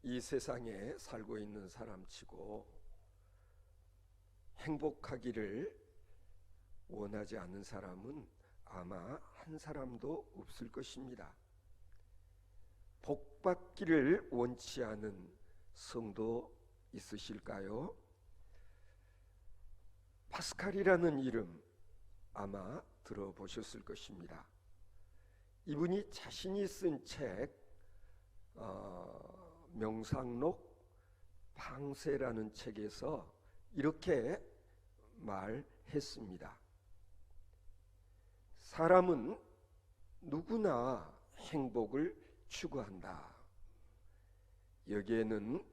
이 세상에 살고 있는 사람치고 행복하기를 원하지 않는 사람은 아마 한 사람도 없을 것입니다. 복받기를 원치 않은 성도 있으실까요? 파스칼이라는 이름 아마 들어보셨을 것입니다. 이분이 자신이 쓴 책 명상록 방세라는 책에서 이렇게 말했습니다. 사람은 누구나 행복을 추구한다. 여기에는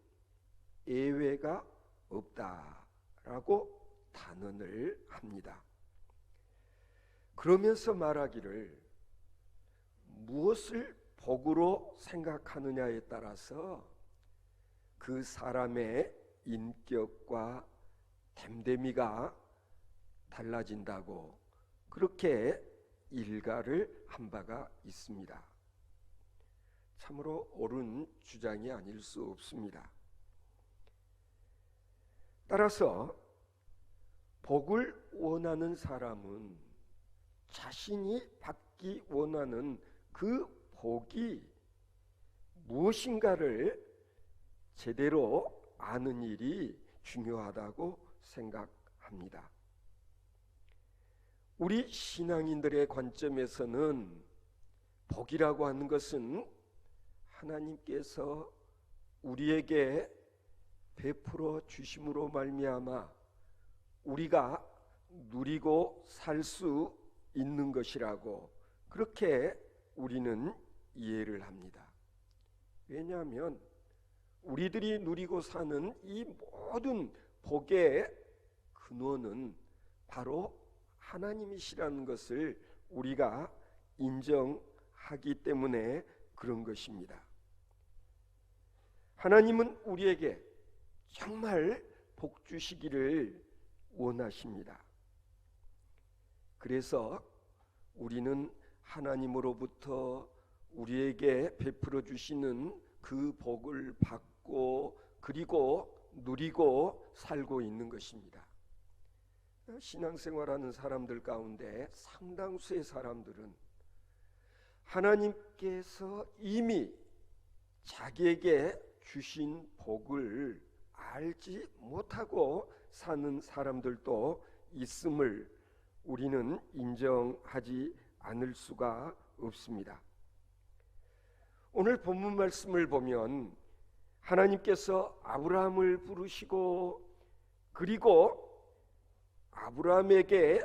예외가 없다라고 단언을 합니다. 그러면서 말하기를 무엇을 복으로 생각하느냐에 따라서 그 사람의 인격과 됨됨이가 달라진다고 그렇게 일가를 한 바가 있습니다. 참으로 옳은 주장이 아닐 수 없습니다. 따라서 복을 원하는 사람은 자신이 받기 원하는 그 복이 무엇인가를 제대로 아는 일이 중요하다고 생각합니다. 우리 신앙인들의 관점에서는 복이라고 하는 것은 하나님께서 우리에게 베풀어 주심으로 말미암아 우리가 누리고 살 수 있는 것이라고 그렇게 우리는 이해를 합니다. 왜냐하면 우리들이 누리고 사는 이 모든 복의 근원은 바로 하나님이시라는 것을 우리가 인정하기 때문에 그런 것입니다. 하나님은 우리에게 정말 복 주시기를 원하십니다. 그래서 우리는 하나님으로부터 우리에게 베풀어 주시는 그 복을 받고 그리고 누리고 살고 있는 것입니다. 신앙생활하는 사람들 가운데 상당수의 사람들은 하나님께서 이미 자기에게 주신 복을 알지 못하고 사는 사람들도 있음을 우리는 인정하지 않을 수가 없습니다. 오늘 본문 말씀을 보면 하나님께서 아브라함을 부르시고 그리고 아브라함에게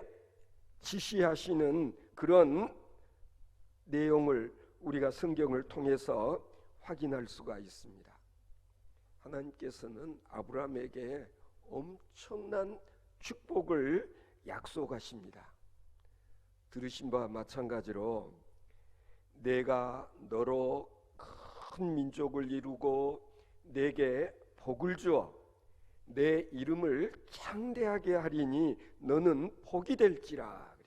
지시하시는 그런 내용을 우리가 성경을 통해서 확인할 수가 있습니다. 하나님께서는 아브라함에게 엄청난 축복을 약속하십니다. 들으신 바와 마찬가지로 내가 너로 큰 민족을 이루고 내게 복을 주어 내 이름을 창대하게 하리니 너는 복이 될지라 그랬어요.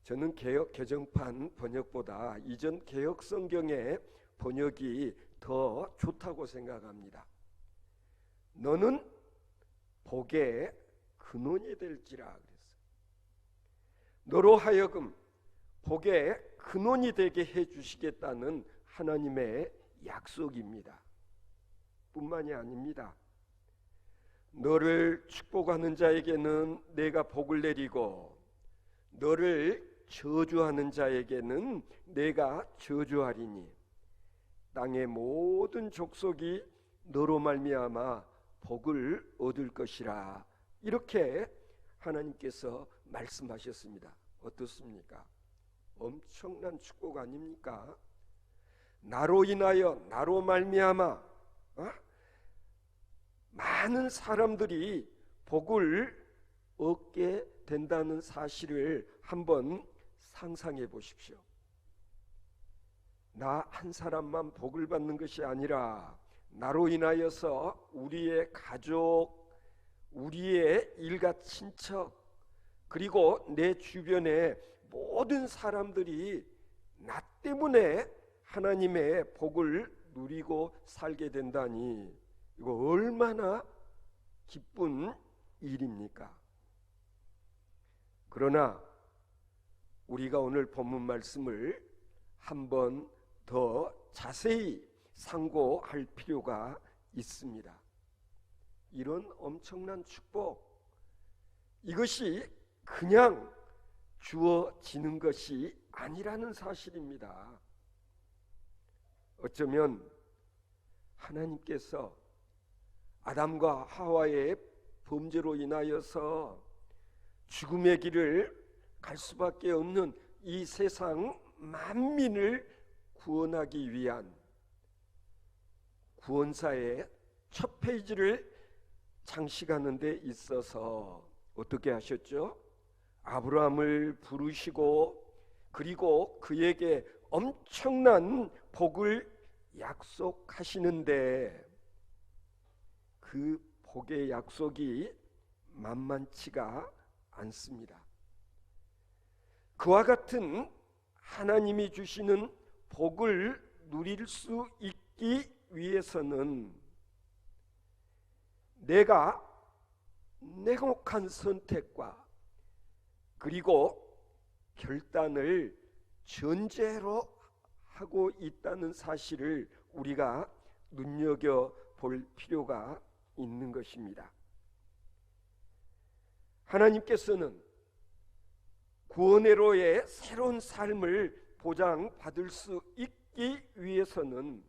저는 개역 개정판 번역보다 이전 개역 성경의 번역이 더 좋다고 생각합니다. 너는 복의 근원이 될지라 그랬어요. 너로 하여금 복의 근원이 되게 해주시겠다는 하나님의 약속입니다. 뿐만이 아닙니다. 너를 축복하는 자에게는 내가 복을 내리고 너를 저주하는 자에게는 내가 저주하리니 땅의 모든 족속이 너로 말미암아 복을 얻을 것이라. 이렇게 하나님께서 말씀하셨습니다. 어떻습니까? 엄청난 축복 아닙니까? 나로 인하여 나로 말미암아 많은 사람들이 복을 얻게 된다는 사실을 한번 상상해 보십시오. 나 한 사람만 복을 받는 것이 아니라 나로 인하여서 우리의 가족, 우리의 일가 친척, 그리고 내 주변의 모든 사람들이 나 때문에 하나님의 복을 누리고 살게 된다니 이거 얼마나 기쁜 일입니까? 그러나 우리가 오늘 본문 말씀을 한번 더 자세히 상고할 필요가 있습니다. 이런 엄청난 축복, 이것이 그냥 주어지는 것이 아니라는 사실입니다. 어쩌면 하나님께서 아담과 하와의 범죄로 인하여서 죽음의 길을 갈 수밖에 없는 이 세상 만민을 구원하기 위한 구원사의 첫 페이지를 장식하는 데 있어서 어떻게 하셨죠? 아브라함을 부르시고 그리고 그에게 엄청난 복을 약속하시는데 그 복의 약속이 만만치가 않습니다. 그와 같은 하나님이 주시는 복을 누릴 수 있기 위해서는 내가 냉혹한 선택과 그리고 결단을 전제로 하고 있다는 사실을 우리가 눈여겨볼 필요가 있는 것입니다. 하나님께서는 구원의로의 새로운 삶을 보장받을 수 있기 위해서는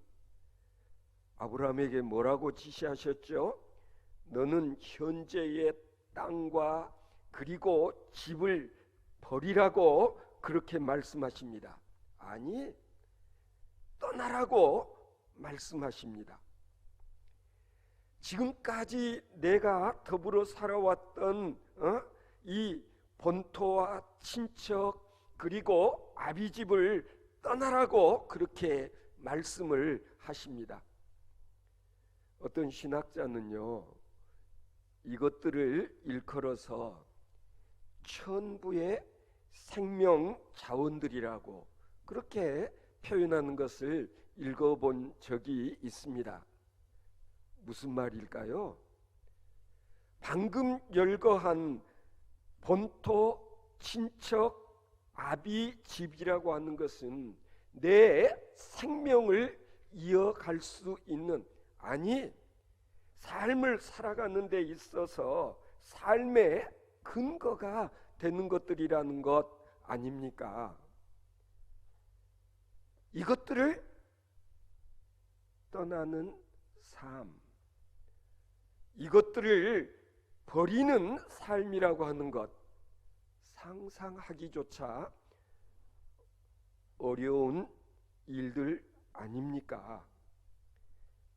아브라함에게 뭐라고 지시하셨죠? 너는 현재의 땅과 그리고 집을 버리라고 그렇게 말씀하십니다. 아니, 떠나라고 말씀하십니다. 지금까지 내가 더불어 살아왔던 이 본토와 친척 그리고 아비집을 떠나라고 그렇게 말씀을 하십니다. 어떤 신학자는요, 이것들을 일컬어서 천부의 생명 자원들이라고 그렇게 표현하는 것을 읽어본 적이 있습니다. 무슨 말일까요? 방금 열거한 본토, 친척, 아비 집이라고 하는 것은 내 생명을 이어갈 수 있는, 아니 삶을 살아가는 데 있어서 삶의 근거가 되는 것들이라는 것 아닙니까? 이것들을 떠나는 삶, 이것들을 버리는 삶이라고 하는 것, 상상하기조차 어려운 일들 아닙니까?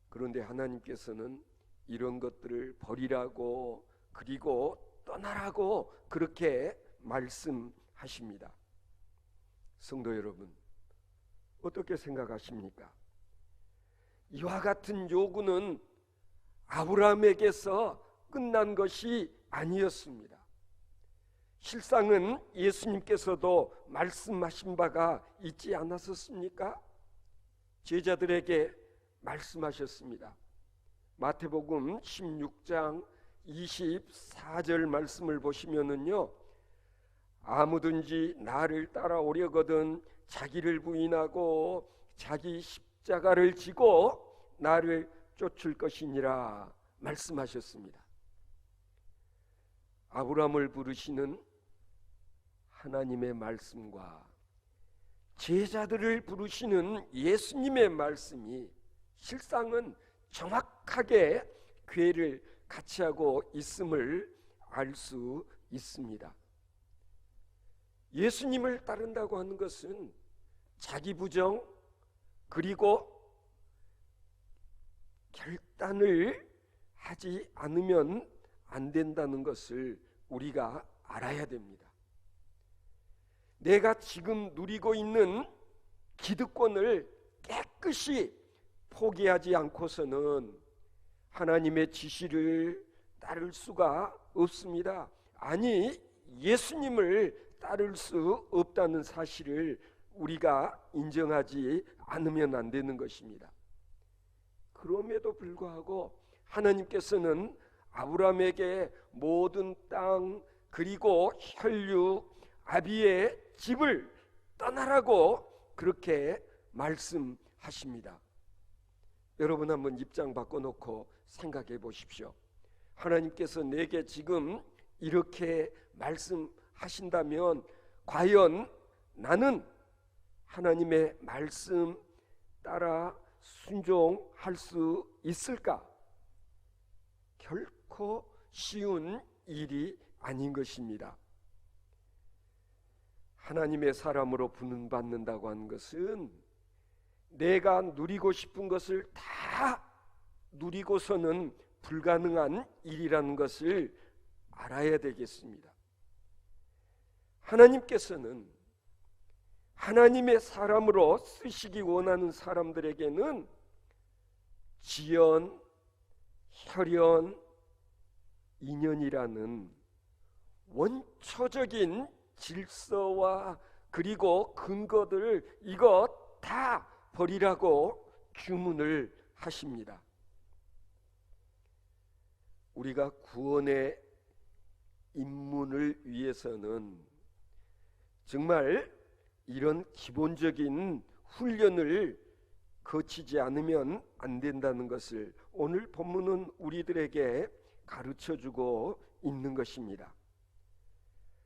그런데 하나님께서는 이런 것들을 버리라고 그리고 떠나라고 그렇게 말씀하십니다. 성도 여러분, 어떻게 생각하십니까? 이와 같은 요구는 아브라함에게서 끝난 것이 아니었습니다. 실상은 예수님께서도 말씀하신 바가 있지 않았었습니까? 제자들에게 말씀하셨습니다. 마태복음 16장 24절 말씀을 보시면은요, 아무든지 나를 따라오려거든 자기를 부인하고 자기 십자가를 지고 나를 쫓을 것이니라 말씀하셨습니다. 아브라함을 부르시는 하나님의 말씀과 제자들을 부르시는 예수님의 말씀이 실상은 정확하게 궤를 같이 하고 있음을 알 수 있습니다. 예수님을 따른다고 하는 것은 자기 부정 그리고 결단을 하지 않으면 안 된다는 것을 우리가 알아야 됩니다. 내가 지금 누리고 있는 기득권을 깨끗이 포기하지 않고서는 하나님의 지시를 따를 수가 없습니다. 아니, 예수님을 따를 수 없다는 사실을 우리가 인정하지 않으면 안 되는 것입니다. 그럼에도 불구하고 하나님께서는 아브라함에게 모든 땅 그리고 혈육 아비의 집을 떠나라고 그렇게 말씀하십니다. 여러분 한번 입장 바꿔놓고 생각해 보십시오. 하나님께서 내게 지금 이렇게 말씀하신다면 과연 나는 하나님의 말씀 따라 순종할 수 있을까? 결코 쉬운 일이 아닌 것입니다. 하나님의 사람으로 부름받는다고 하는 것은 내가 누리고 싶은 것을 다 누리고서는 불가능한 일이라는 것을 알아야 되겠습니다. 하나님께서는 하나님의 사람으로 쓰시기 원하는 사람들에게는 지연, 혈연, 인연이라는 원초적인 질서와 그리고 근거들을 이것 다 버리라고 주문을 하십니다. 우리가 구원의 입문을 위해서는 정말 이런 기본적인 훈련을 거치지 않으면 안 된다는 것을 오늘 본문은 우리들에게 가르쳐주고 있는 것입니다.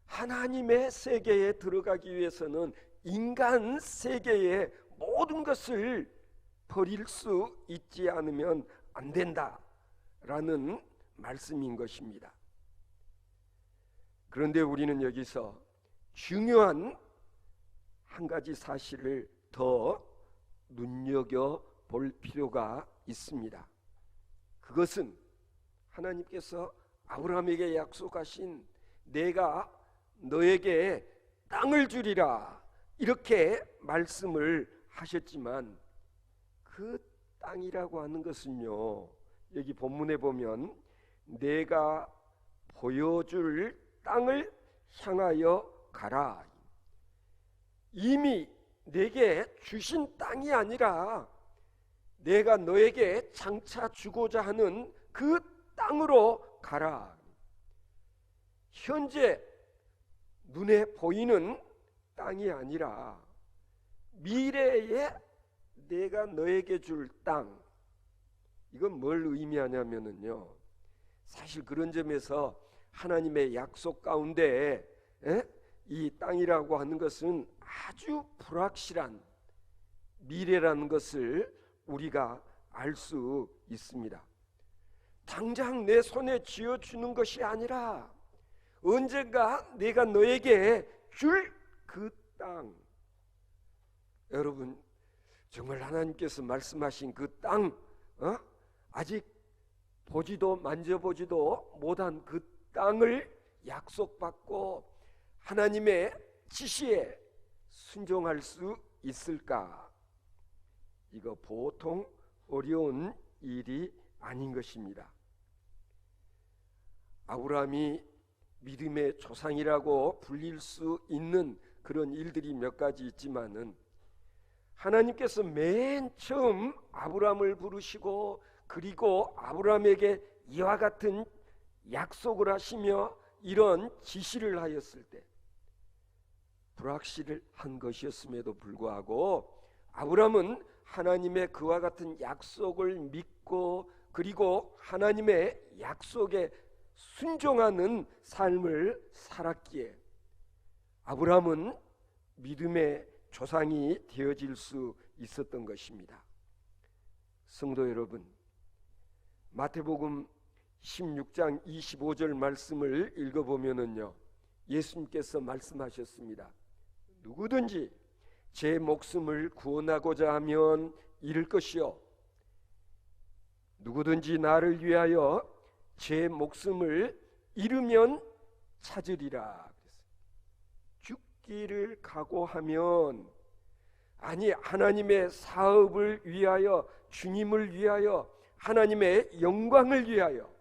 하나님의 세계에 들어가기 위해서는 인간 세계의 모든 것을 버릴 수 있지 않으면 안 된다라는 말씀인 것입니다. 그런데 우리는 여기서 중요한 한 가지 사실을 더 눈여겨볼 필요가 있습니다. 그것은 하나님께서 아브라함에게 약속하신 내가 너에게 땅을 주리라 이렇게 말씀을 하셨지만 그 땅이라고 하는 것은요, 여기 본문에 보면 내가 보여줄 땅을 향하여 가라. 이미 내게 주신 땅이 아니라 내가 너에게 장차 주고자 하는 그 땅으로 가라. 현재 눈에 보이는 땅이 아니라 미래에 내가 너에게 줄 땅. 이건 뭘 의미하냐면요, 사실 그런 점에서 하나님의 약속 가운데 이 땅이라고 하는 것은 아주 불확실한 미래라는 것을 우리가 알 수 있습니다. 당장 내 손에 쥐어주는 것이 아니라 언젠가 내가 너에게 줄 그 땅. 여러분, 정말 하나님께서 말씀하신 그 땅, 아직 보지도 만져보지도 못한 그 땅을 약속받고 하나님의 지시에 순종할 수 있을까? 이거 보통 어려운 일이 아닌 것입니다. 아브라함이 믿음의 조상이라고 불릴 수 있는 그런 일들이 몇 가지 있지만은 하나님께서 맨 처음 아브라함을 부르시고 그리고 아브라함에게 이와 같은 약속을 하시며 이런 지시를 하였을 때 불확실한 것이었음에도 불구하고 아브라함은 하나님의 그와 같은 약속을 믿고 그리고 하나님의 약속에 순종하는 삶을 살았기에 아브라함은 믿음의 조상이 되어질 수 있었던 것입니다. 성도 여러분, 마태복음 16장 25절 말씀을 읽어보면은요, 예수님께서 말씀하셨습니다. 누구든지 제 목숨을 구원하고자 하면 잃을 것이요, 누구든지 나를 위하여 제 목숨을 잃으면 찾으리라. 죽기를 각오하면, 아니 하나님의 사업을 위하여, 주님을 위하여, 하나님의 영광을 위하여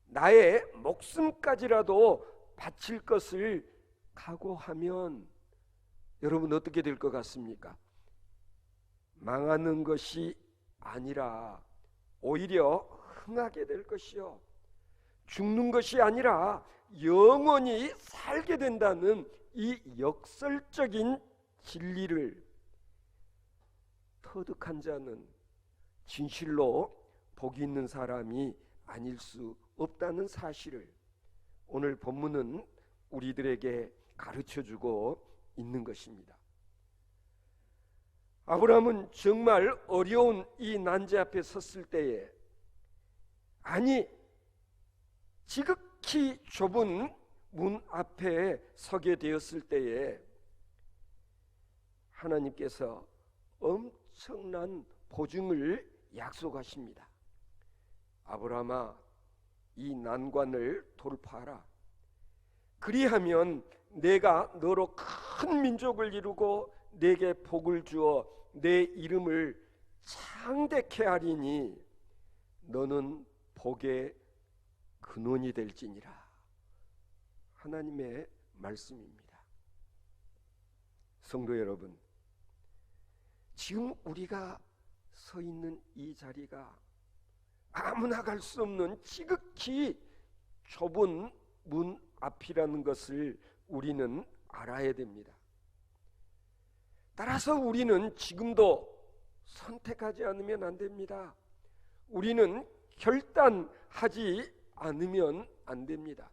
나의 목숨까지라도 바칠 것을 각오하면 여러분 어떻게 될 것 같습니까? 망하는 것이 아니라 오히려 흥하게 될 것이요, 죽는 것이 아니라 영원히 살게 된다는 이 역설적인 진리를 터득한 자는 진실로 복이 있는 사람이 아닐 수 없다는 사실을 오늘 본문은 우리들에게 가르쳐주고 있는 것입니다. 아브라함은 정말 어려운 이 난제 앞에 섰을 때에, 아니 지극히 좁은 문 앞에 서게 되었을 때에 하나님께서 엄청난 보증을 약속하십니다. 아브라함아, 이 난관을 돌파하라. 그리하면 내가 너로 큰 민족을 이루고 내게 복을 주어 내 이름을 창대케 하리니 너는 복의 근원이 될지니라. 하나님의 말씀입니다. 성도 여러분, 지금 우리가 서 있는 이 자리가 아무나 갈 수 없는 지극히 좁은 문 앞이라는 것을 우리는 알아야 됩니다. 따라서 우리는 지금도 선택하지 않으면 안 됩니다. 우리는 결단하지 않으면 안 됩니다.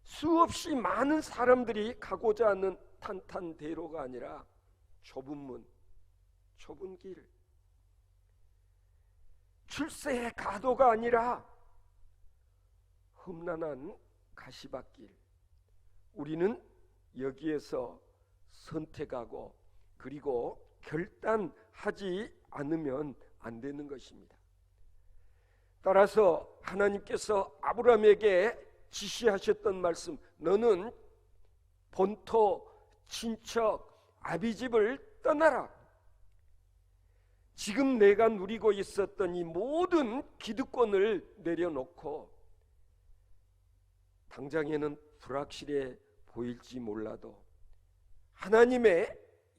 수없이 많은 사람들이 가고자 하는 탄탄대로가 아니라 좁은 문, 좁은 길, 출세의 가도가 아니라 험난한 가시밭길, 우리는 여기에서 선택하고 그리고 결단하지 않으면 안 되는 것입니다. 따라서 하나님께서 아브라함에게 지시하셨던 말씀, 너는 본토, 친척, 아비집을 떠나라. 지금 내가 누리고 있었던 이 모든 기득권을 내려놓고, 당장에는 불확실해 보일지 몰라도 하나님의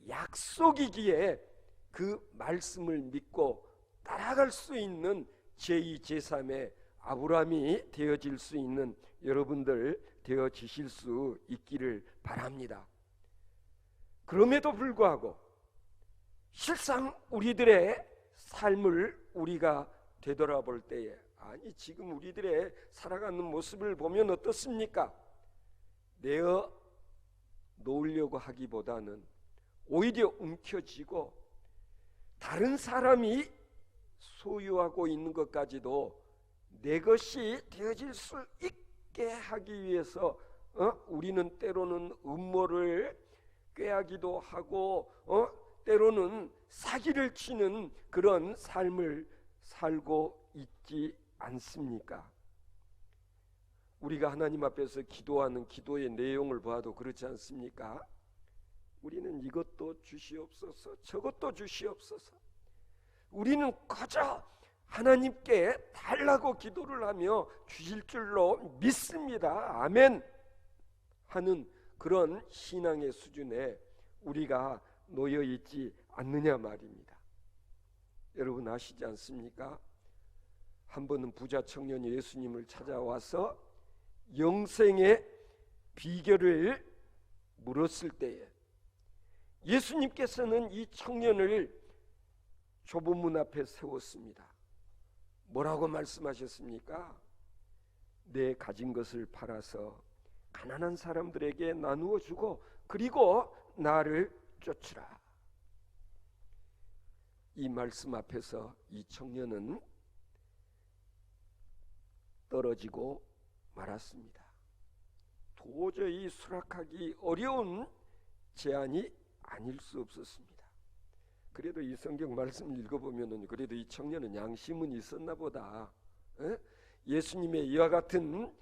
약속이기에 그 말씀을 믿고 따라갈 수 있는 제2, 제3의 아브라함이 되어질 수 있는 여러분들 되어지실 수 있기를 바랍니다. 그럼에도 불구하고 실상 우리들의 삶을 우리가 되돌아볼 때에, 아니 지금 우리들의 살아가는 모습을 보면 어떻습니까? 내어 놓으려고 하기보다는 오히려 움켜쥐고 다른 사람이 소유하고 있는 것까지도 내 것이 되어질 수 있게 하기 위해서 우리는 때로는 음모를 꾀하기도 하고 때로는 사기를 치는 그런 삶을 살고 있지 않습니까? 우리가 하나님 앞에서 기도하는 기도의 내용을 보아도 그렇지 않습니까? 우리는 이것도 주시옵소서, 저것도 주시옵소서. 우리는 그저 하나님께 달라고 기도를 하며 주실 줄로 믿습니다. 아멘 하는 그런 신앙의 수준에 우리가 놓여 있지 않느냐 말입니다. 여러분 아시지 않습니까? 한 번은 부자 청년이 예수님을 찾아와서 영생의 비결을 물었을 때에 예수님께서는 이 청년을 좁은 문 앞에 세웠습니다. 뭐라고 말씀하셨습니까? 내 가진 것을 팔아서 가난한 사람들에게 나누어 주고 그리고 나를 쫓으라. 이 말씀 앞에서 이 청년은 떨어지고 말았습니다. 도저히 수락하기 어려운 제안이 아닐 수 없었습니다. 그래도 이 성경 말씀을 읽어보면 그래도 이 청년은 양심은 있었나 보다. 예수님의 이와 같은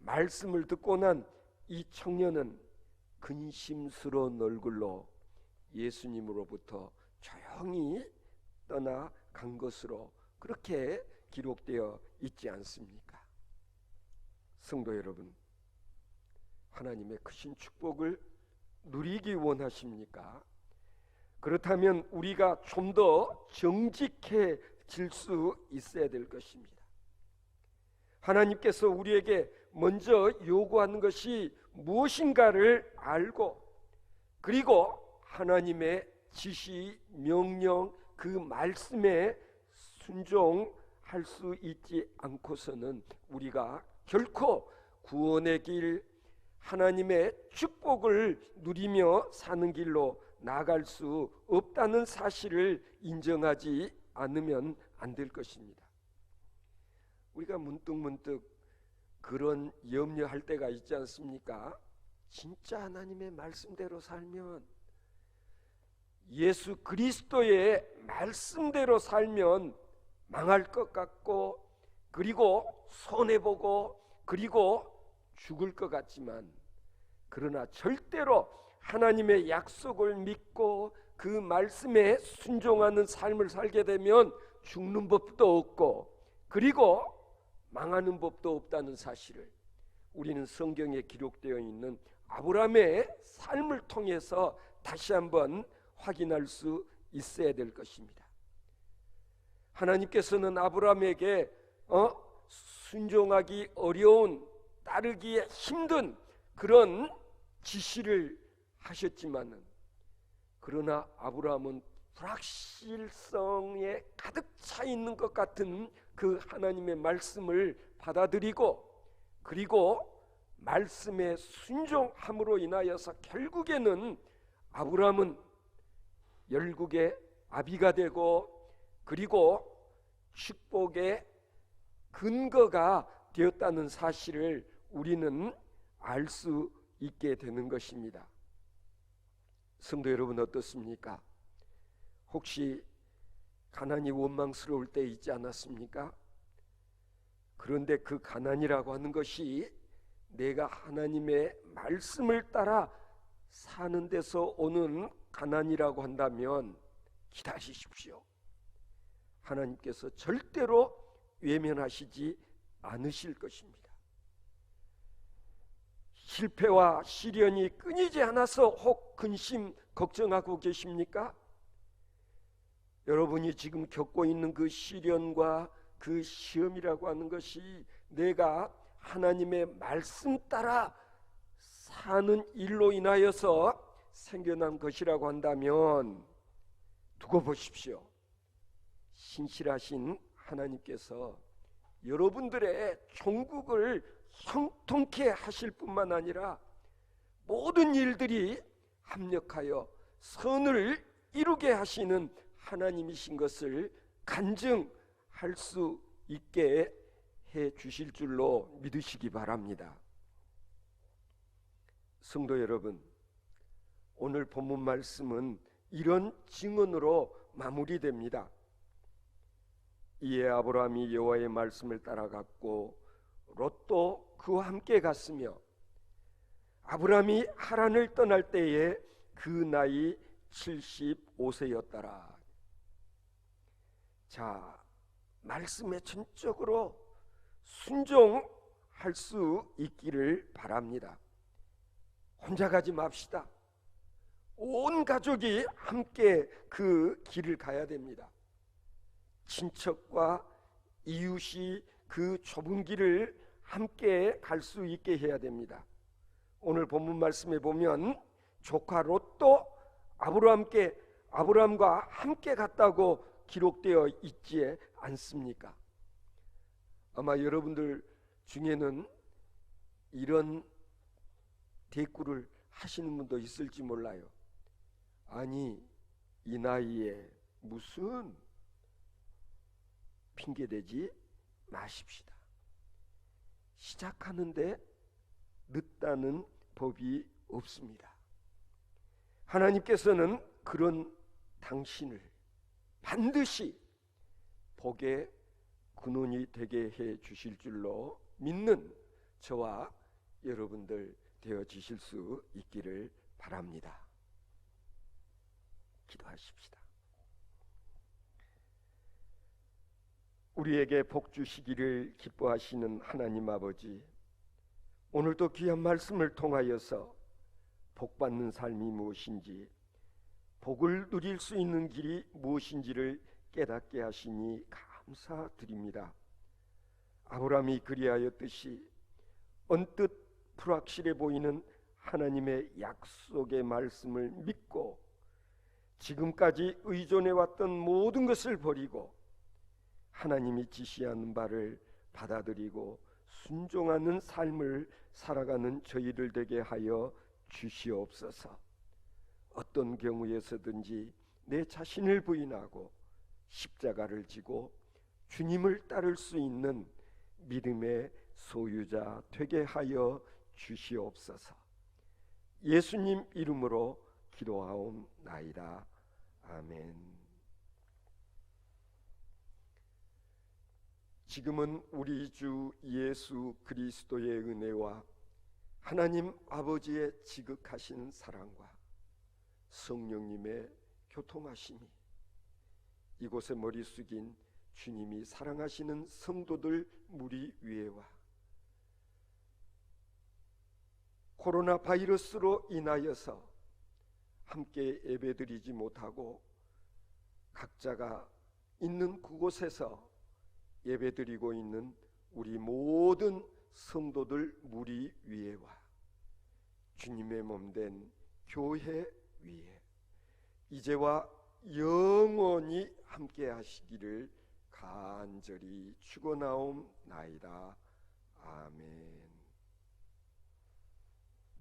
말씀을 듣고 난 이 청년은 근심스러운 얼굴로 예수님으로부터 조용히 떠나간 것으로 그렇게 기록되어 있지 않습니까? 성도 여러분, 하나님의 크신 축복을 누리기 원하십니까? 그렇다면 우리가 좀 더 질 수 있어야 될 것입니다. 하나님께서 우리에게 먼저 요구하는 것이 무엇인가를 알고, 그리고 하나님의 지시, 명령, 그 말씀에 순종할 수 있지 않고서는 우리가 결코 구원의 길, 하나님의 축복을 누리며 사는 길로 나갈 수 없다는 사실을 인정하지 않으면 안 될 것입니다. 우리가 문득문득 그런 염려할 때가 있지 않습니까? 진짜 하나님의 말씀대로 살면, 예수 그리스도의 말씀대로 살면 망할 것 같고, 그리고 손해보고, 그리고 죽을 것 같지만, 그러나 절대로 하나님의 약속을 믿고 그 말씀에 순종하는 삶을 살게 되면 죽는 법도 없고, 그리고 망하는 법도 없다는 사실을 우리는 성경에 기록되어 있는 아브라함의 삶을 통해서 다시 한번 확인할 수 있어야 될 것입니다. 하나님께서는 아브라함에게 순종하기 어려운, 따르기 힘든 그런 지시를 하셨지만은, 그러나 아브라함은 불확실성에 가득 차 있는 것 같은 그 하나님의 말씀을 받아들이고, 그리고 말씀에 순종함으로 인하여서 결국에는 아브라함은 열국의 아비가 되고, 그리고 축복의 근거가 되었다는 사실을 우리는 알 수 있게 되는 것입니다. 성도 여러분, 어떻습니까? 혹시 가난이 원망스러울 때 있지 않았습니까? 그런데 그 가난이라고 하는 것이 내가 하나님의 말씀을 따라 사는 데서 오는 가난이라고 한다면 기다리십시오. 하나님께서 절대로 외면하시지 않으실 것입니다. 실패와 시련이 끊이지 않아서 혹 근심, 걱정하고 계십니까? 여러분이 지금 겪고 있는 그 시련과 그 시험이라고 하는 것이 내가 하나님의 말씀 따라 사는 일로 인하여서 생겨난 것이라고 한다면 두고 보십시오. 신실하신 하나님께서 여러분들의 종국을 형통케 하실 뿐만 아니라 모든 일들이 합력하여 선을 이루게 하시는 하나님이신 것을 간증할 수 있게 해 주실 줄로 믿으시기 바랍니다. 성도 여러분, 오늘 본문 말씀은 이런 증언으로 마무리됩니다. 이에 아브라함이 여호와의 말씀을 따라갔고 롯도 그와 함께 갔으며, 아브라함이 하란을 떠날 때에 그 나이 75세였더라. 자, 말씀에 전적으로 순종할 수 있기를 바랍니다. 혼자 가지 맙시다. 온 가족이 함께 그 길을 가야 됩니다. 친척과 이웃이 그 좁은 길을 함께 갈 수 있게 해야 됩니다. 오늘 본문 말씀에 보면 조카 롯도 아브라함과 함께 갔다고 기록되어 있지 않습니까? 아마 여러분들 중에는 이런 대꾸를 하시는 분도 있을지 몰라요. 아니, 이 나이에 무슨 핑계대지 마십시다. 시작하는데 늦다는 법이 없습니다. 하나님께서는 그런 당신을 반드시 복의 근원이 되게 해 주실 줄로 믿는 저와 여러분들 되어지실 수 있기를 바랍니다. 기도하십시다. 우리에게 복 주시기를 기뻐하시는 하나님 아버지, 오늘도 귀한 말씀을 통하여서 복받는 삶이 무엇인지, 복을 누릴 수 있는 길이 무엇인지를 깨닫게 하시니 감사드립니다. 아브라함이 그리하였듯이 언뜻 불확실해 보이는 하나님의 약속의 말씀을 믿고 지금까지 의존해왔던 모든 것을 버리고 하나님이 지시하는 바를 받아들이고 순종하는 삶을 살아가는 저희들 되게 하여 주시옵소서. 어떤 경우에서든지 내 자신을 부인하고 십자가를 지고 주님을 따를 수 있는 믿음의 소유자 되게 하여 주시옵소서. 예수님 이름으로 기도하옵나이다. 아멘. 지금은 우리 주 예수 그리스도의 은혜와 하나님 아버지의 지극하신 사랑과 성령님의 교통하심이 이곳에 머리 숙인 주님이 사랑하시는 성도들 무리 위에와 코로나 바이러스로 인하여서 함께 예배드리지 못하고 각자가 있는 그곳에서 예배드리고 있는 우리 모든 성도들 무리 위에와 주님의 몸된 교회 위에 이제와 영원히 함께 하시기를 간절히 축원하옵나이다. 아멘.